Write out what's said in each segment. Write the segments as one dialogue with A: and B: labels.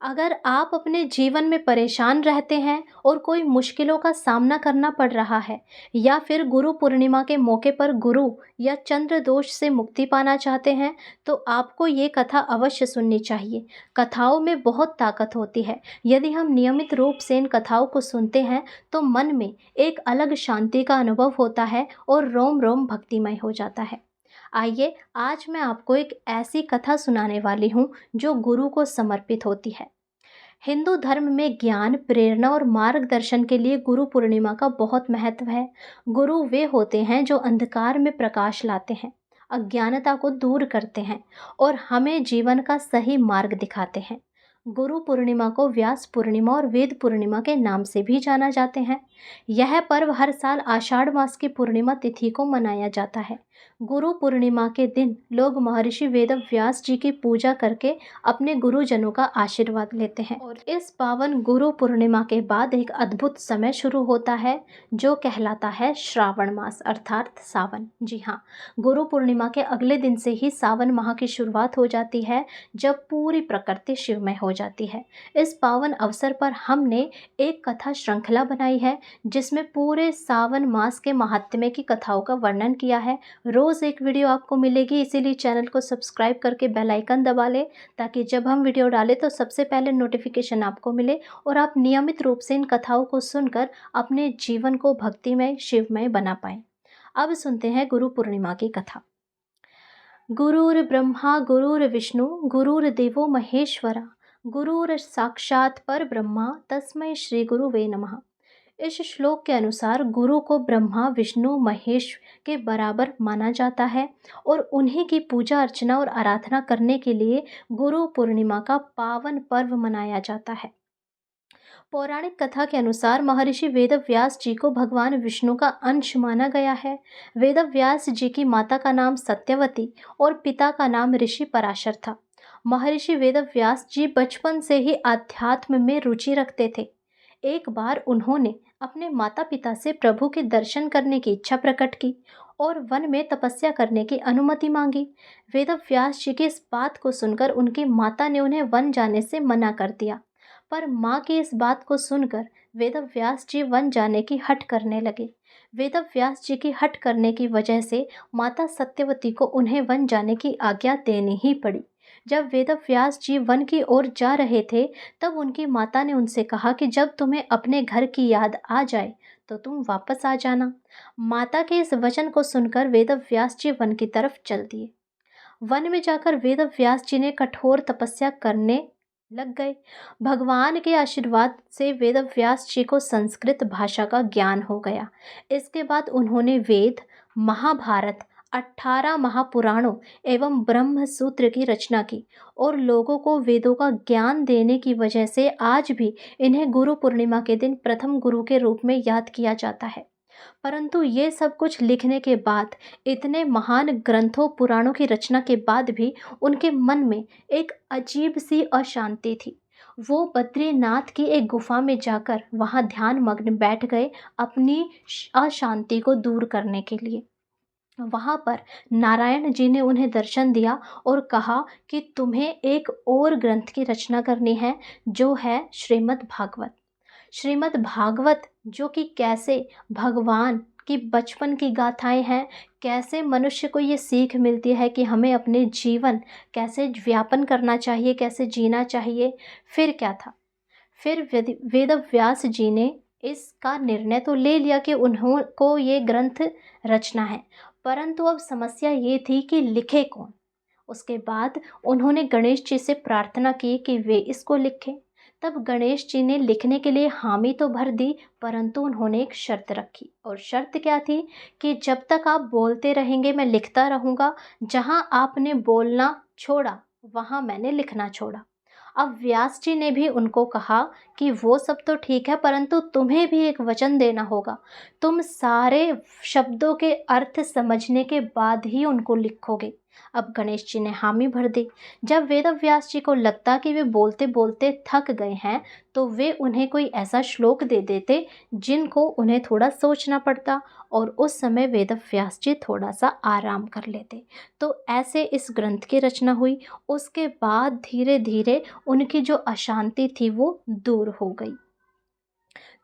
A: अगर आप अपने जीवन में परेशान रहते हैं और कोई मुश्किलों का सामना करना पड़ रहा है या फिर गुरु पूर्णिमा के मौके पर गुरु या चंद्र दोष से मुक्ति पाना चाहते हैं, तो आपको ये कथा अवश्य सुननी चाहिए। कथाओं में बहुत ताकत होती है। यदि हम नियमित रूप से इन कथाओं को सुनते हैं तो मन में एक अलग शांति का अनुभव होता है और रोम रोम भक्तिमय हो जाता है। आइए, आज मैं आपको एक ऐसी कथा सुनाने वाली हूँ जो गुरु को समर्पित होती है। हिंदू धर्म में ज्ञान, प्रेरणा और मार्गदर्शन के लिए गुरु पूर्णिमा का बहुत महत्व है। गुरु वे होते हैं जो अंधकार में प्रकाश लाते हैं, अज्ञानता को दूर करते हैं और हमें जीवन का सही मार्ग दिखाते हैं। गुरु पूर्णिमा को व्यास पूर्णिमा और वेद पूर्णिमा के नाम से भी जाना जाते हैं। यह पर्व हर साल आषाढ़ मास की पूर्णिमा तिथि को मनाया जाता है। गुरु पूर्णिमा के दिन लोग महर्षि वेद व्यास जी की पूजा करके अपने गुरुजनों का आशीर्वाद लेते हैं और इस पावन गुरु पूर्णिमा के बाद एक अद्भुत समय शुरू होता है जो कहलाता है श्रावण मास अर्थात सावन। जी हाँ, गुरु पूर्णिमा के अगले दिन से ही सावन माह की शुरुआत हो जाती है, जब पूरी प्रकृति शिवमय हो जाती है। इस पावन अवसर पर हमने एक कथा श्रृंखला बनाई है जिसमें पूरे सावन मास के महात्म्य की कथाओं का वर्णन किया है। रोज़ एक वीडियो आपको मिलेगी, इसीलिए चैनल को सब्सक्राइब करके बेल आइकन दबा लें ताकि जब हम वीडियो डालें तो सबसे पहले नोटिफिकेशन आपको मिले और आप नियमित रूप से इन कथाओं को सुनकर अपने जीवन को भक्तिमय शिवमय बना पाएं। अब सुनते हैं गुरु पूर्णिमा की कथा। गुरुर् ब्रह्मा गुरुर्विष्णु गुरुर्देवो महेश्वरा गुरुर साक्षात पर ब्रह्मा तस्मै श्री गुरु वे नमः। इस श्लोक के अनुसार गुरु को ब्रह्मा विष्णु महेश के बराबर माना जाता है और उन्हीं की पूजा अर्चना और आराधना करने के लिए गुरु पूर्णिमा का पावन पर्व मनाया जाता है। पौराणिक कथा के अनुसार महर्षि वेदव्यास जी को भगवान विष्णु का अंश माना गया है। वेदव्यास जी की माता का नाम सत्यवती और पिता का नाम ऋषि पराशर था। महर्षि वेदव्यास जी बचपन से ही आध्यात्म में रुचि रखते थे। एक बार उन्होंने अपने माता पिता से प्रभु के दर्शन करने की इच्छा प्रकट की और वन में तपस्या करने की अनुमति मांगी। वेदव्यास जी की इस बात को सुनकर उनकी माता ने उन्हें वन जाने से मना कर दिया, पर माँ की इस बात को सुनकर वेदव्यास जी वन जाने की हठ करने लगे। वेदव्यास जी की हठ करने की वजह से माता सत्यवती को उन्हें वन जाने की आज्ञा देनी ही पड़ी। जब वेदव्यास जी वन की ओर जा रहे थे तब उनकी माता ने उनसे कहा कि जब तुम्हें अपने घर की याद आ जाए तो तुम वापस आ जाना। माता के इस वचन को सुनकर वेदव्यास जी वन की तरफ चल दिए। वन में जाकर वेदव्यास जी ने कठोर तपस्या करने लग गए। भगवान के आशीर्वाद से वेदव्यास जी को संस्कृत भाषा का ज्ञान हो गया। इसके बाद उन्होंने वेद, महाभारत, 18 महापुराणों एवं ब्रह्म सूत्र की रचना की और लोगों को वेदों का ज्ञान देने की वजह से आज भी इन्हें गुरु पूर्णिमा के दिन प्रथम गुरु के रूप में याद किया जाता है। परंतु ये सब कुछ लिखने के बाद, इतने महान ग्रंथों पुराणों की रचना के बाद भी उनके मन में एक अजीब सी अशांति थी। वो बद्रीनाथ की एक गुफा में जाकर वहाँ ध्यान मग्न बैठ गए अपनी अशांति को दूर करने के लिए। वहाँ पर नारायण जी ने उन्हें दर्शन दिया और कहा कि तुम्हें एक और ग्रंथ की रचना करनी है जो है श्रीमद् भागवत। श्रीमद् भागवत जो कि कैसे भगवान की बचपन की गाथाएं हैं, कैसे मनुष्य को ये सीख मिलती है कि हमें अपने जीवन कैसे व्यापन करना चाहिए, कैसे जीना चाहिए। फिर क्या था, फिर वेदव्यास जी ने इसका निर्णय तो ले लिया कि उनको ये ग्रंथ रचना है, परंतु अब समस्या ये थी कि लिखे कौन। उसके बाद उन्होंने गणेश जी से प्रार्थना की कि वे इसको लिखें। तब गणेश जी ने लिखने के लिए हामी तो भर दी, परंतु उन्होंने एक शर्त रखी। और शर्त क्या थी कि जब तक आप बोलते रहेंगे मैं लिखता रहूँगा, जहाँ आपने बोलना छोड़ा वहाँ मैंने लिखना छोड़ा। अब व्यास जी ने भी उनको कहा कि वो सब तो ठीक है, परंतु तुम्हें भी एक वचन देना होगा। तुम सारे शब्दों के अर्थ समझने के बाद ही उनको लिखोगे। अब गणेश जी ने हामी भर दी। जब वेदव्यास जी को लगता कि वे बोलते बोलते थक गए हैं, तो वे उन्हें कोई ऐसा श्लोक दे देते जिनको उन्हें थोड़ा सोचना पड़ता, और उस समय वेदव्यास जी थोड़ा सा आराम कर लेते। तो ऐसे इस ग्रंथ की रचना हुई। उसके बाद धीरे धीरे उनकी जो अशांति थी वो दूर हो गई।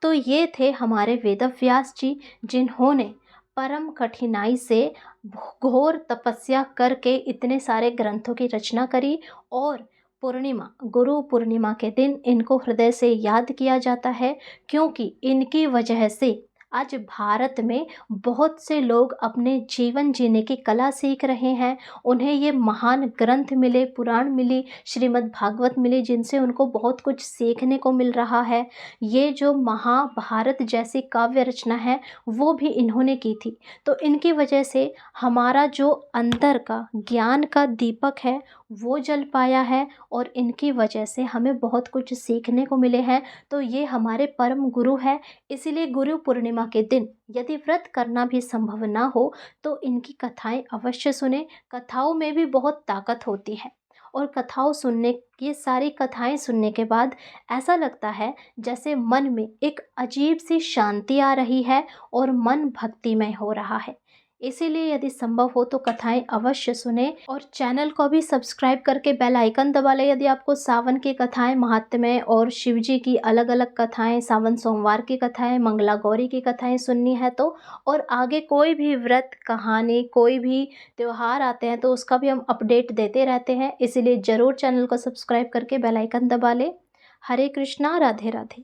A: तो ये थे हमारे वेदव्यास जी, जिन्होंने परम कठिनाई से घोर तपस्या करके इतने सारे ग्रंथों की रचना करी। और पूर्णिमा, गुरु पूर्णिमा के दिन इनको हृदय से याद किया जाता है, क्योंकि इनकी वजह से आज भारत में बहुत से लोग अपने जीवन जीने की कला सीख रहे हैं। उन्हें ये महान ग्रंथ मिले, पुराण मिली, श्रीमद् भागवत मिली, जिनसे उनको बहुत कुछ सीखने को मिल रहा है। ये जो महाभारत जैसी काव्य रचना है वो भी इन्होंने की थी। तो इनकी वजह से हमारा जो अंदर का ज्ञान का दीपक है वो जल पाया है, और इनकी वजह से हमें बहुत कुछ सीखने को मिले हैं। तो ये हमारे परम गुरु है। इसीलिए गुरु पूर्णिमा के दिन यदि व्रत करना भी संभव ना हो तो इनकी कथाएं अवश्य सुने। कथाओं में भी बहुत ताकत होती है, और कथाओं सुनने, ये सारी कथाएं सुनने के बाद ऐसा लगता है जैसे मन में एक अजीब सी शांति आ रही है और मन भक्तिमय हो रहा है। इसीलिए यदि संभव हो तो कथाएं अवश्य सुने, और चैनल को भी सब्सक्राइब करके बेल आइकन दबा लें यदि आपको सावन की कथाएं, महात्म्य और शिव जी की अलग अलग कथाएं, सावन सोमवार की कथाएं, मंगला गौरी की कथाएं सुननी है तो। और आगे कोई भी व्रत, कहानी, कोई भी त्योहार आते हैं तो उसका भी हम अपडेट देते रहते हैं। इसीलिए ज़रूर चैनल को सब्सक्राइब करके बेल आइकन दबा लें। हरे कृष्णा, राधे राधे।